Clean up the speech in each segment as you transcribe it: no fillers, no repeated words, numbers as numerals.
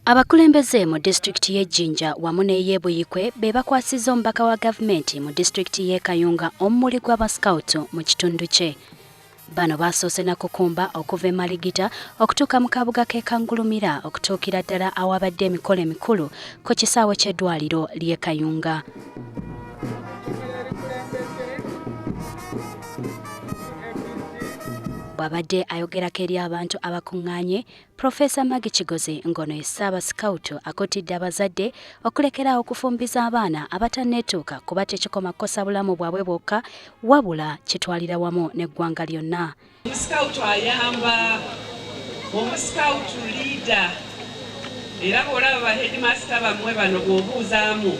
Abakulembeze mu disitulikiti y'e Jinja wamu n'ey'e Buyikwe be bakwasizza omubaka wa gavumenti mu disitulikiti y'e Kayunga omumuli gw'abasikawutu mu kitundu kye. Bano basoose na kukumba okuva e Maligita okutuuka mu kabuga k'e Kangulumira okutuukira ddala awabadde emikolo emikulu ku kisaawe ky'eddwaliro ly'e Kayunga. Bw'abadde ayogerako eri abantu abakuŋŋaanye, Profesa Maggie Kigozi ng'ono ye Ssaabasikawutu akuutidde abazadde okulekeraawo okufumbiza abaana abatanneetuuka kuba tekikoma kukosa bulamu bwabwe bwokka wabula kitwalira wamu n'eggwanga lyonna. Omusikawutu ayamba omusikawutu liida era bw'olaba ba headmaster bammwe bano bw'obuuzaamu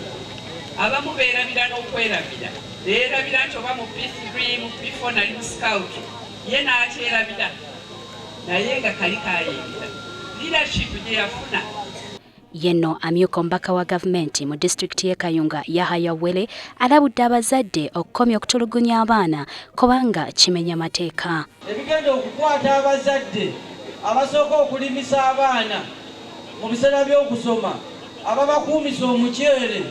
abamu beerabira n'okwerabira beerabira nti oba mu P3 mu P4 nali musikawutu ye n'akyerabira naye nga kali kayingira leadership gye yafuna. Yenno amyuka omubaka wa gavumenti mu disitulikiti y'e Kayunga Yahaya Wele alabudde abazadde okukomya okutulugunya abaana kubanga kimenya mateeka. Ebigenda okukwata abazadde abasooka okulimisa abaana mu biseera by'okusoma ababakuumisa omuceere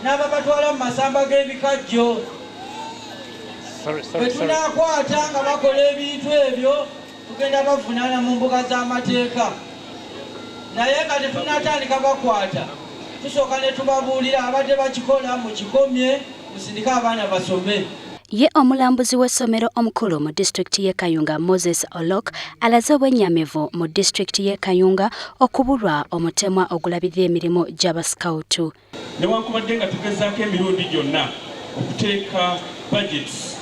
n'ababatwala mu masamba g'ebikajjo bwe tunaakwata nga bakola ebintu ebyo tugenda bavunaana mu mbuga z'amateeka. Naye nga tetunaatandika bakwata tusooka ne tubabuulira abadde bakikola mu kikomye musindike abaana basome. Ye omulambuzi w'essomero omukulu mu disitulikiti y'e Kayunga Moses Olok alaze obwennyamivu mu disitulikiti y'e Kayunga okubulwa omutemwa ogulabirira emirimu gy'abasikawutu. Newankubadde nga tugezaako emirundi gyonna okuteeka budgets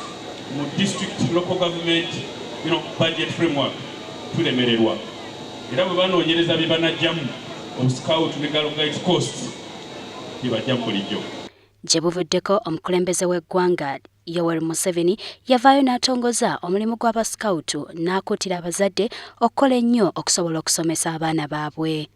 mu district local government budget framework tulemererwa. Era bwe banoonyereza bye banajjamu obusikawutu ne Girl Guides cost bye bajja bulijjo. Gye buvuddeko omukulembeze w'eggwanga Yoweri Museveni yavaayo n'atongoza omulimu gw'abasikawutu n'akuutira abazadde okukola ennyo okusobola okusomesa abaana baabwe.